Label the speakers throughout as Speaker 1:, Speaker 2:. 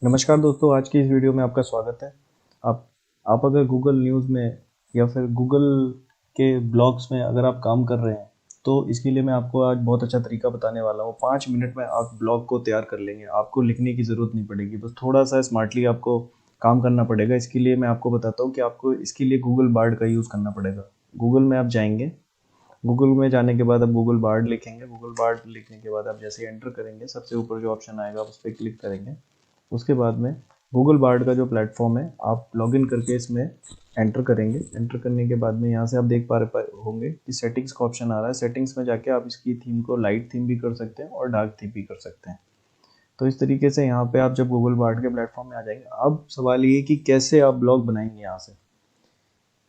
Speaker 1: नमस्कार दोस्तों, आज की इस वीडियो में आपका स्वागत है। आप आप अगर गूगल न्यूज़ में या फिर गूगल के ब्लॉग्स में अगर आप काम कर रहे हैं तो इसके लिए मैं आपको आज बहुत अच्छा तरीका बताने वाला हूँ। 5 मिनट में आप ब्लॉग को तैयार कर लेंगे, आपको लिखने की ज़रूरत नहीं पड़ेगी, बस थोड़ा सा स्मार्टली आपको काम करना पड़ेगा। इसके लिए मैं आपको बताता हूँ कि आपको इसके लिए गूगल बार्ड का यूज़ करना पड़ेगा। गूगल में आप जाएंगे, गूगल में जाने के बाद आप गूगल बार्ड लिखेंगे। गूगल बार्ड लिखने के बाद आप जैसे एंटर करेंगे, सबसे ऊपर जो ऑप्शन आएगा आप उस पर क्लिक करेंगे। उसके बाद में गूगल बार्ड का जो प्लेटफॉर्म है आप लॉगिन करके इसमें एंटर करेंगे। एंटर करने के बाद में यहाँ से आप देख पा रहे होंगे कि सेटिंग्स का ऑप्शन आ रहा है। सेटिंग्स में जाके आप इसकी थीम को लाइट थीम भी कर सकते हैं और डार्क थीम भी कर सकते हैं। तो इस तरीके से यहाँ पे आप जब गूगल बार्ड के प्लेटफॉर्म में आ जाएंगे, अब सवाल ये कि कैसे आप ब्लॉग बनाएंगे यहाँ से,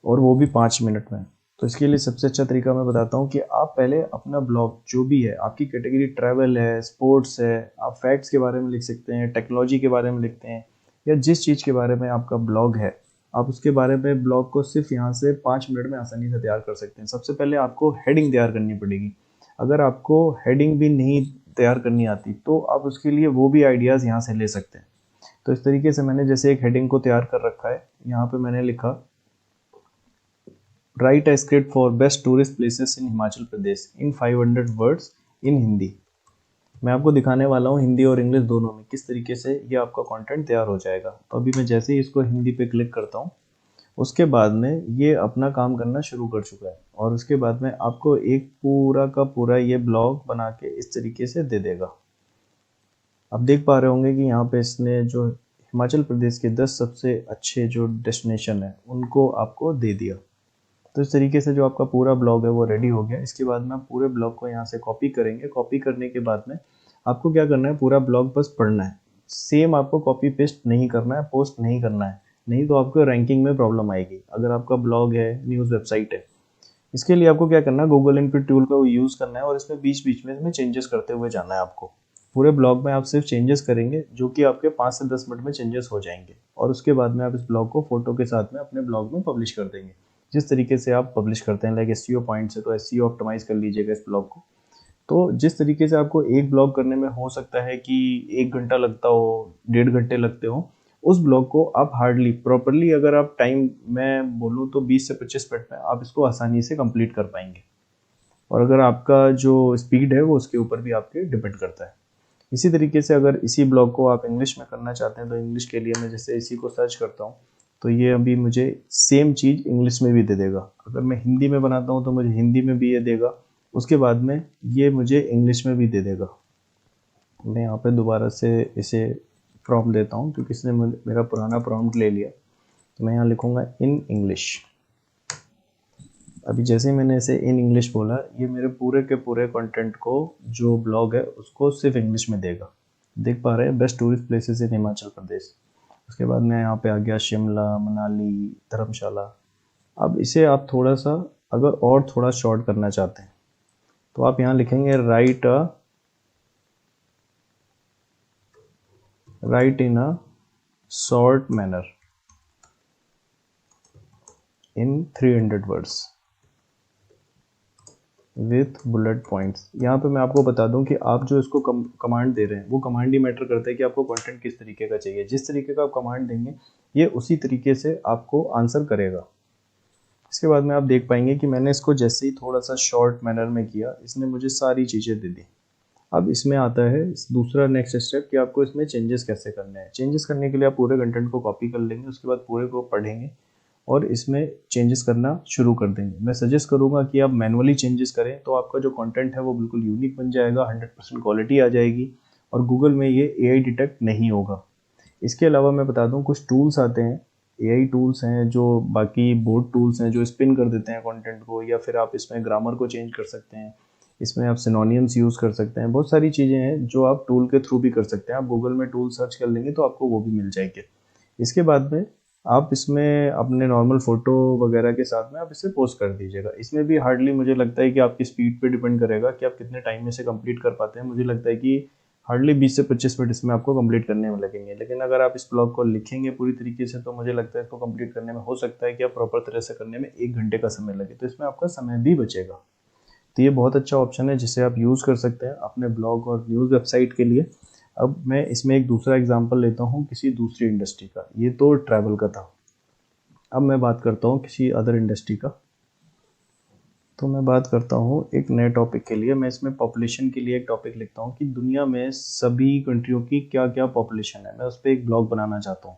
Speaker 1: और वो भी 5 मिनट में। तो इसके लिए सबसे अच्छा तरीका मैं बताता हूँ कि आप पहले अपना ब्लॉग जो भी है, आपकी कैटेगरी ट्रैवल है, स्पोर्ट्स है, आप फैक्ट्स के बारे में लिख सकते हैं, टेक्नोलॉजी के बारे में लिखते हैं, या जिस चीज़ के बारे में आपका ब्लॉग है आप उसके बारे में ब्लॉग को सिर्फ यहाँ से 5 मिनट में आसानी से तैयार कर सकते हैं। सबसे पहले आपको हेडिंग तैयार करनी पड़ेगी। अगर आपको हेडिंग भी नहीं तैयार करनी आती तो आप उसके लिए वो भी आइडियाज़ यहाँ से ले सकते हैं। तो इस तरीके से मैंने जैसे एक हेडिंग को तैयार कर रखा है। यहाँ पे मैंने लिखा right a script for best tourist places in Himachal Pradesh in 500 words in Hindi. मैं आपको दिखाने वाला हूँ हिंदी और इंग्लिश दोनों में किस तरीके से ये आपका कंटेंट तैयार हो जाएगा। तो अभी मैं जैसे ही इसको हिंदी पे क्लिक करता हूँ, उसके बाद में ये अपना काम करना शुरू कर चुका है और उसके बाद में आपको एक पूरा का पूरा ये ब्लॉग बना के इस तरीके से दे देगा। आप देख पा रहे होंगे कि यहाँ पे इसने जो हिमाचल प्रदेश के 10 सबसे अच्छे जो डेस्टिनेशन है उनको आपको दे दिया। तो इस तरीके से जो आपका पूरा ब्लॉग है वो रेडी हो गया। इसके बाद में आप पूरे ब्लॉग को यहाँ से कॉपी करेंगे। कॉपी करने के बाद में आपको क्या करना है, पूरा ब्लॉग बस पढ़ना है। सेम आपको कॉपी पेस्ट नहीं करना है, पोस्ट नहीं करना है, नहीं तो आपको रैंकिंग में प्रॉब्लम आएगी। अगर आपका ब्लॉग है, न्यूज़ वेबसाइट है, इसके लिए आपको क्या करना है, गूगल इनपुट टूल का यूज़ करना है और इसमें बीच बीच में इसमें चेंजेस करते हुए जाना है आपको। पूरे ब्लॉग में आप सिर्फ चेंजेस करेंगे जो कि आपके 5 से 10 मिनट में चेंजेस हो जाएंगे, और उसके बाद में आप इस ब्लॉग को फोटो के साथ में अपने ब्लॉग में पब्लिश कर देंगे। जिस तरीके से आप पब्लिश करते हैं, लाइक एसईओ पॉइंट से, तो एसईओ ऑप्टिमाइज कर लीजिएगा इस ब्लॉग को। तो जिस तरीके से आपको एक ब्लॉग करने में हो सकता है कि 1 घंटा लगता हो, 1.5 घंटे लगते हो, उस ब्लॉग को आप हार्डली प्रॉपरली, अगर आप टाइम मैं बोलूँ तो 20 से 25 मिनट में आप इसको आसानी से कंप्लीट कर पाएंगे। और अगर आपका जो स्पीड है वो उसके ऊपर भी आपके डिपेंड करता है। इसी तरीके से अगर इसी ब्लॉग को आप इंग्लिश में करना चाहते हैं तो इंग्लिश के लिए मैं जैसे इसी को सर्च करता हूँ तो ये अभी मुझे सेम चीज़ इंग्लिश में भी दे देगा। अगर मैं हिंदी में बनाता हूँ तो मुझे हिंदी में भी ये देगा, उसके बाद में ये मुझे इंग्लिश में भी दे देगा। मैं यहाँ पे दोबारा से इसे प्रॉम्प्ट देता हूँ क्योंकि इसने मेरा पुराना प्रॉम्प्ट ले लिया। तो मैं यहाँ लिखूँगा इन इंग्लिश। अभी जैसे ही मैंने इसे इन इंग्लिश बोला, ये मेरे पूरे के पूरे कंटेंट को, जो ब्लॉग है उसको सिर्फ इंग्लिश में देगा। देख पा रहे हैं, best tourist places in Himachal Pradesh. उसके बाद मैं यहाँ पे आ गया शिमला, मनाली, धर्मशाला। अब इसे आप थोड़ा सा अगर और थोड़ा शॉर्ट करना चाहते हैं तो आप यहाँ लिखेंगे right in a short manner in 300 words with bullet points. यहाँ पे मैं आपको बता दूं कि आप जो इसको कमांड दे रहे हैं वो कमांड ही मैटर करता है कि आपको कंटेंट किस तरीके का चाहिए। जिस तरीके का आप कमांड देंगे ये उसी तरीके से आपको आंसर करेगा। इसके बाद में आप देख पाएंगे कि मैंने इसको जैसे ही थोड़ा सा शॉर्ट मैनर में किया, इसने मुझे सारी चीज़ें दे दी। अब इसमें आता है दूसरा नेक्स्ट स्टेप कि आपको इसमें चेंजेस कैसे करने हैं। चेंजेस करने के लिए आप पूरे कंटेंट को कॉपी कर लेंगे, उसके बाद पूरे को पढ़ेंगे और इसमें चेंजेस करना शुरू कर देंगे। मैं सजेस्ट करूंगा कि आप मैनुअली चेंजेस करें तो आपका जो कंटेंट है वो बिल्कुल यूनिक बन जाएगा, 100% क्वालिटी आ जाएगी और गूगल में ये एआई डिटेक्ट नहीं होगा। इसके अलावा मैं बता दूं कुछ टूल्स आते हैं, एआई टूल्स हैं जो बाकी बोर्ड टूल्स हैं जो स्पिन कर देते हैं कंटेंट को, या फिर आप इसमें ग्रामर को चेंज कर सकते हैं, इसमें आप सिनोनियम्स यूज़ कर सकते हैं। बहुत सारी चीज़ें हैं जो आप टूल के थ्रू भी कर सकते हैं। आप गूगल में टूल सर्च कर लेंगे तो आपको वो भी मिल जाएंगे। इसके बाद में आप इसमें अपने नॉर्मल फ़ोटो वगैरह के साथ में आप इसे पोस्ट कर दीजिएगा। इसमें भी हार्डली मुझे लगता है कि आपकी स्पीड पे डिपेंड करेगा कि आप कितने टाइम में इसे कंप्लीट कर पाते हैं। मुझे लगता है कि हार्डली 20 से 25 मिनट इसमें आपको कंप्लीट करने में लगेंगे। लेकिन अगर आप इस ब्लॉग को लिखेंगे पूरी तरीके से तो मुझे लगता है इसको कंप्लीट करने में हो सकता है कि आप प्रॉपर तरह से करने में 1 घंटे का समय लगे, तो इसमें आपका समय भी बचेगा। तो ये बहुत अच्छा ऑप्शन है जिसे आप यूज़ कर सकते हैं अपने ब्लॉग और न्यूज़ वेबसाइट के लिए। अब मैं इसमें एक दूसरा एग्जांपल लेता हूँ किसी दूसरी इंडस्ट्री का, ये तो ट्रैवल का था। अब मैं बात करता हूँ किसी अदर इंडस्ट्री का। तो मैं बात करता हूँ एक नए टॉपिक के लिए। मैं इसमें पॉपुलेशन के लिए एक टॉपिक लिखता हूँ कि दुनिया में सभी कंट्रियों की क्या क्या पॉपुलेशन है। मैं उस पर एक ब्लॉग बनाना चाहता हूँ।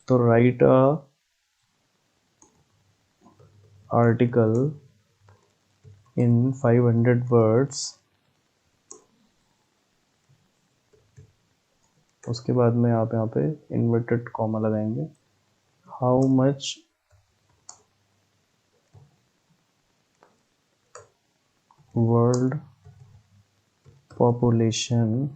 Speaker 1: तो right a article in 500 words, उसके बाद में आप यहाँ पे इन्वर्टेड कॉमा लगाएंगे, हाउ मच वर्ल्ड पॉपुलेशन।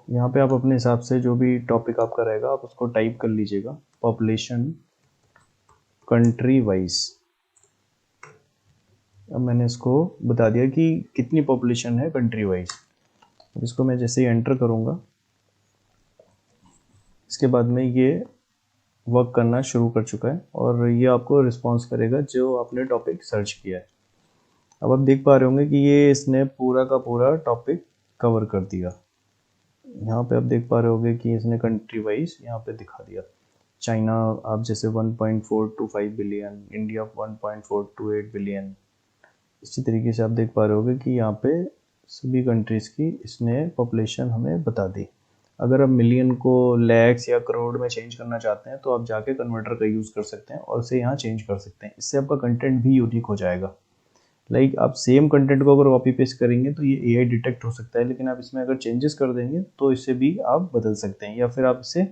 Speaker 1: यहाँ पे आप अपने हिसाब से जो भी टॉपिक आपका रहेगा आप उसको टाइप कर लीजिएगा, पॉपुलेशन कंट्री वाइज। अब मैंने इसको बता दिया कि कितनी पॉपुलेशन है कंट्री वाइज। अब इसको मैं जैसे ही एंटर करूँगा, इसके बाद में ये वर्क करना शुरू कर चुका है और ये आपको रिस्पॉन्स करेगा जो आपने टॉपिक सर्च किया है। अब आप देख पा रहे होंगे कि ये इसने पूरा का पूरा टॉपिक कवर कर दिया। यहाँ पे आप देख पा रहे होंगे कि इसने कंट्री वाइज यहाँ पे दिखा दिया। चाइना आप जैसे 1.425 बिलियन, इंडिया 1.428 बिलियन। इसी तरीके से आप देख पा रहे होंगे कि यहाँ पे सभी कंट्रीज़ की इसने पॉपुलेशन हमें बता दी। अगर आप मिलियन को लैक्स या करोड़ में चेंज करना चाहते हैं तो आप जाके कन्वर्टर का यूज़ कर सकते हैं और उसे यहाँ चेंज कर सकते हैं। इससे आपका कंटेंट भी यूनिक हो जाएगा। लाइक आप सेम कंटेंट को अगर कॉपी पेस्ट करेंगे तो ये एआई डिटेक्ट हो सकता है, लेकिन आप इसमें अगर चेंजेस कर देंगे तो इसे भी आप बदल सकते हैं। या फिर आप इसे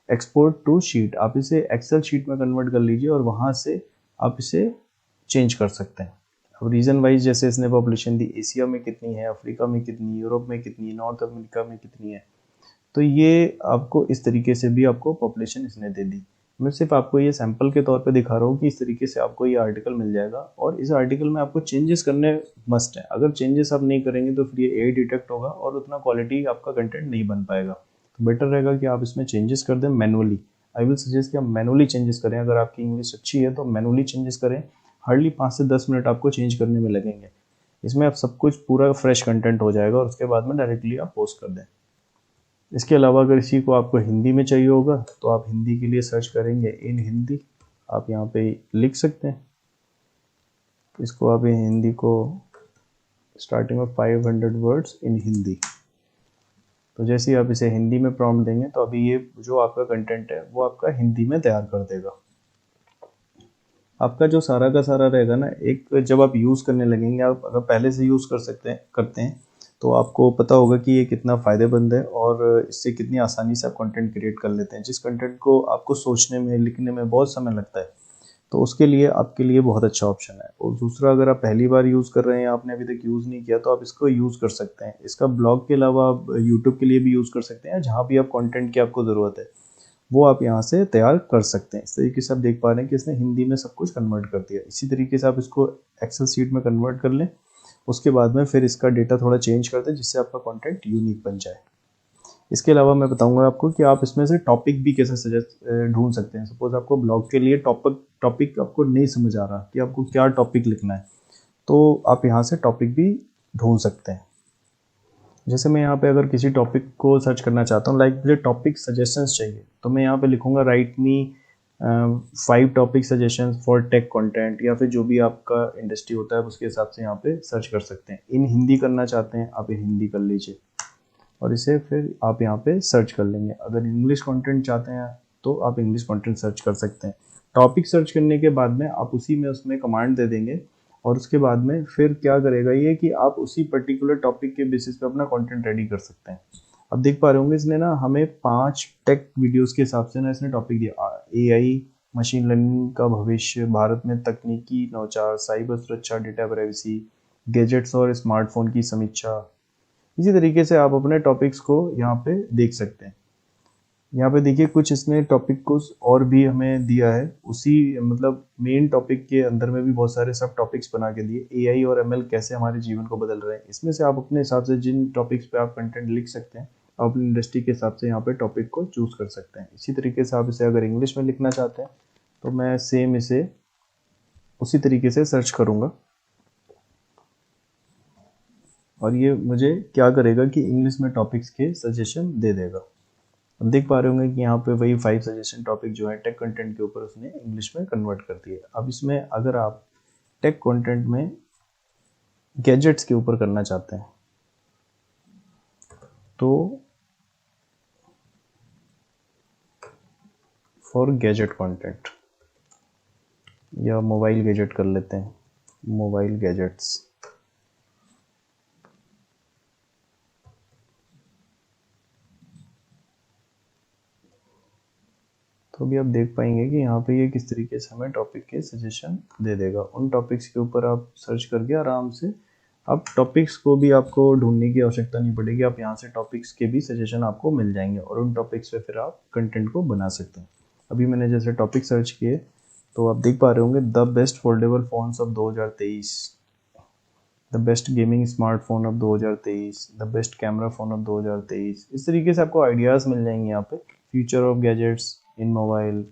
Speaker 1: एक्सपोर्ट टू शीट, आप इसे एक्सेल शीट में कन्वर्ट कर लीजिए और वहाँ से आप इसे चेंज कर सकते हैं। अब रीजन वाइज जैसे इसने पॉपुलेशन दी, एशिया में कितनी है, अफ्रीका में कितनी, यूरोप में कितनी, नॉर्थ अमेरिका में कितनी है, तो ये आपको इस तरीके से भी आपको पॉपुलेशन इसने दे दी। मैं सिर्फ आपको ये सैंपल के तौर पे दिखा रहा हूँ कि इस तरीके से आपको ये आर्टिकल मिल जाएगा और इस आर्टिकल में आपको चेंजेस करने मस्ट है। अगर चेंजेस आप नहीं करेंगे तो फिर ये एआई डिटेक्ट होगा और उतना क्वालिटी आपका कंटेंट नहीं बन पाएगा। तो बेटर रहेगा कि आप इसमें चेंजेस कर दें मैनुअली। आई विल सजेस्ट कि आप मैनुअली चेंजेस करें। अगर आपकी इंग्लिश अच्छी है तो मैनुअली चेंजेस करें। हार्डली 5 से 10 मिनट आपको चेंज करने में लगेंगे। इसमें आप सब कुछ पूरा फ्रेश कंटेंट हो जाएगा और उसके बाद में डायरेक्टली आप पोस्ट कर दें। इसके अलावा अगर इसी को आपको हिंदी में चाहिए होगा तो आप हिंदी के लिए सर्च करेंगे इन हिंदी, आप यहाँ पे लिख सकते हैं। इसको आप हिंदी को स्टार्टिंग में 500 वर्ड्स इन हिंदी। तो जैसे ही आप इसे हिंदी में प्रॉम्प्ट देंगे तो अभी ये जो आपका कंटेंट है वो आपका हिंदी में तैयार कर देगा। आपका जो सारा का सारा रहेगा ना, एक जब आप यूज़ करने लगेंगे, आप अगर पहले से यूज़ करते हैं तो आपको पता होगा कि ये कितना फ़ायदेमंद है और इससे कितनी आसानी से आप कंटेंट क्रिएट कर लेते हैं। जिस कंटेंट को आपको सोचने में, लिखने में बहुत समय लगता है, तो उसके लिए आपके लिए बहुत अच्छा ऑप्शन है। और दूसरा, अगर आप पहली बार यूज़ कर रहे हैं, आपने अभी तक यूज़ नहीं किया, तो आप इसको यूज़ कर सकते हैं। इसका ब्लॉग के अलावा आप यूट्यूब के लिए भी यूज़ कर सकते हैं। जहाँ भी आप कंटेंट की आपको ज़रूरत है वो आप यहाँ से तैयार कर सकते हैं। इस तरीके से आप देख पा रहे हैं कि इसने हिंदी में सब कुछ कन्वर्ट कर दिया। इसी तरीके से आप इसको एक्सेल शीट में कन्वर्ट कर लें। उसके बाद में फिर इसका डेटा थोड़ा चेंज कर दें जिससे आपका कंटेंट यूनिक बन जाए। इसके अलावा मैं बताऊंगा आपको कि आप इसमें से टॉपिक भी कैसे सजेस्ट ढूंढ सकते हैं। सपोज आपको ब्लॉग के लिए टॉपिक आपको नहीं समझ आ रहा कि आपको क्या टॉपिक लिखना है, तो आप यहाँ से टॉपिक भी ढूंढ सकते हैं। जैसे मैं यहाँ पे अगर किसी टॉपिक को सर्च करना चाहता हूँ, लाइक मुझे टॉपिक सजेशंस चाहिए, तो मैं यहाँ पे लिखूँगा write me 5 topic suggestions for tech content, या फिर जो भी आपका इंडस्ट्री होता है उसके हिसाब से यहाँ पे सर्च कर सकते हैं। इन हिंदी करना चाहते हैं आप इन हिंदी कर लीजिए और इसे फिर आप यहाँ पे सर्च कर लेंगे। अगर इंग्लिश कंटेंट चाहते हैं तो आप इंग्लिश कंटेंट सर्च कर सकते हैं। टॉपिक सर्च करने के बाद में आप उसी में उसमें कमांड दे देंगे और उसके बाद में फिर क्या करेगा ये कि आप उसी पर्टिकुलर टॉपिक के बेसिस पे अपना कंटेंट रेडी कर सकते हैं। अब देख पा रहे होंगे इसने ना हमें 5 टेक वीडियोस के हिसाब से ना इसने टॉपिक दिया। एआई, मशीन लर्निंग का भविष्य, भारत में तकनीकी नवाचार, साइबर सुरक्षा, डेटा प्राइवेसी, गैजेट्स और स्मार्टफोन की समीक्षा। इसी तरीके से आप अपने टॉपिक्स को यहाँ पे देख सकते हैं। यहाँ पे देखिए कुछ इसने टॉपिक को और भी हमें दिया है, उसी मतलब मेन टॉपिक के अंदर में भी बहुत सारे सब टॉपिक्स बना के दिए। एआई और एमएल कैसे हमारे जीवन को बदल रहे हैं, इसमें से आप अपने हिसाब से जिन टॉपिक्स पे आप कंटेंट लिख सकते हैं, आप अपनी इंडस्ट्री के हिसाब से यहाँ पे टॉपिक को चूज कर सकते हैं। इसी तरीके से आप इसे अगर इंग्लिश में लिखना चाहते हैं तो मैं सेम इसे उसी तरीके से सर्च करूँगा। और ये मुझे क्या करेगा कि इंग्लिश में टॉपिक्स के सजेशन दे देगा। अब देख पा रहे होंगे कि यहाँ पे वही 5 सजेशन टॉपिक जो है टेक कंटेंट के ऊपर उसने इंग्लिश में कन्वर्ट कर दिए। अब इसमें अगर आप टेक कंटेंट में गैजेट्स के ऊपर करना चाहते हैं तो फॉर गैजेट कंटेंट या मोबाइल गैजेट कर लेते हैं, मोबाइल गैजेट्स। तो अभी आप देख पाएंगे कि यहाँ पे ये किस तरीके से हमें टॉपिक के सजेशन दे देगा। उन टॉपिक्स के ऊपर आप सर्च करके आराम से अब टॉपिक्स को भी आपको ढूंढने की आवश्यकता नहीं पड़ेगी, आप यहाँ से टॉपिक्स के भी सजेशन आपको मिल जाएंगे और उन टॉपिक्स पे फिर आप कंटेंट को बना सकते हैं। अभी मैंने जैसे टॉपिक सर्च किए तो आप देख पा रहे होंगे the best foldable phones of 2023, the best gaming smartphone of 2023, the best camera phone of 2023। इस तरीके से आपको आइडियाज़ मिल जाएंगे यहाँ पे, future of gadgets in mobile.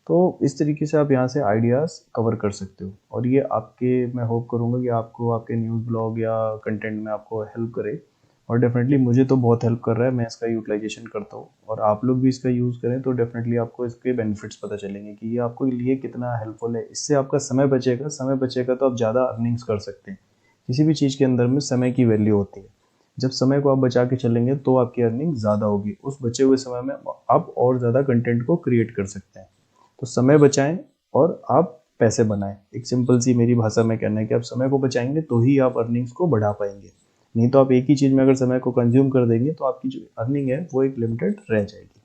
Speaker 1: तो इस तरीके से आप यहाँ से आइडियाज़ कवर कर सकते हो और ये आपके, मैं होप करूँगा कि आपको आपके न्यूज़ ब्लॉग या कंटेंट में आपको हेल्प करे। और डेफिनेटली मुझे तो बहुत हेल्प कर रहा है, मैं इसका यूटिलाइजेशन करता हूँ और आप लोग भी इसका यूज़ करें तो डेफिनेटली आपको इसके बेनिफिट्स पता चलेंगे कि ये आपको लिए कितना हेल्पफुल है। इससे आपका समय बचेगा, समय बचेगा तो आप ज़्यादा अर्निंग्स कर सकते हैं। किसी भी चीज़ के अंदर में समय की वैल्यू होती है। जब समय को आप बचा के चलेंगे तो आपकी अर्निंग ज़्यादा होगी, उस बचे हुए समय में आप और ज़्यादा कंटेंट को क्रिएट कर सकते हैं। तो समय बचाएं और आप पैसे बनाएं। एक सिंपल सी मेरी भाषा में कहना है कि आप समय को बचाएंगे तो ही आप अर्निंग्स को बढ़ा पाएंगे, नहीं तो आप एक ही चीज़ में अगर समय को कंज्यूम कर देंगे तो आपकी जो अर्निंग है वो एक लिमिटेड रह जाएगी।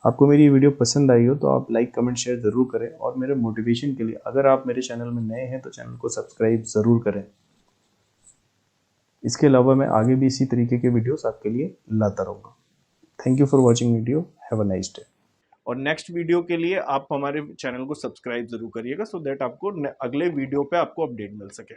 Speaker 1: आपको मेरी वीडियो पसंद आई हो तो आप लाइक कमेंट शेयर ज़रूर करें और मेरे मोटिवेशन के लिए अगर आप मेरे चैनल में नए हैं तो चैनल को सब्सक्राइब ज़रूर करें। इसके अलावा मैं आगे भी इसी तरीके के वीडियोस आपके लिए लाता रहूँगा। Thank you for watching video, have a nice day.
Speaker 2: और नेक्स्ट वीडियो के लिए आप हमारे चैनल को सब्सक्राइब जरूर करिएगा सो दैट आपको अगले वीडियो पे आपको अपडेट मिल सके।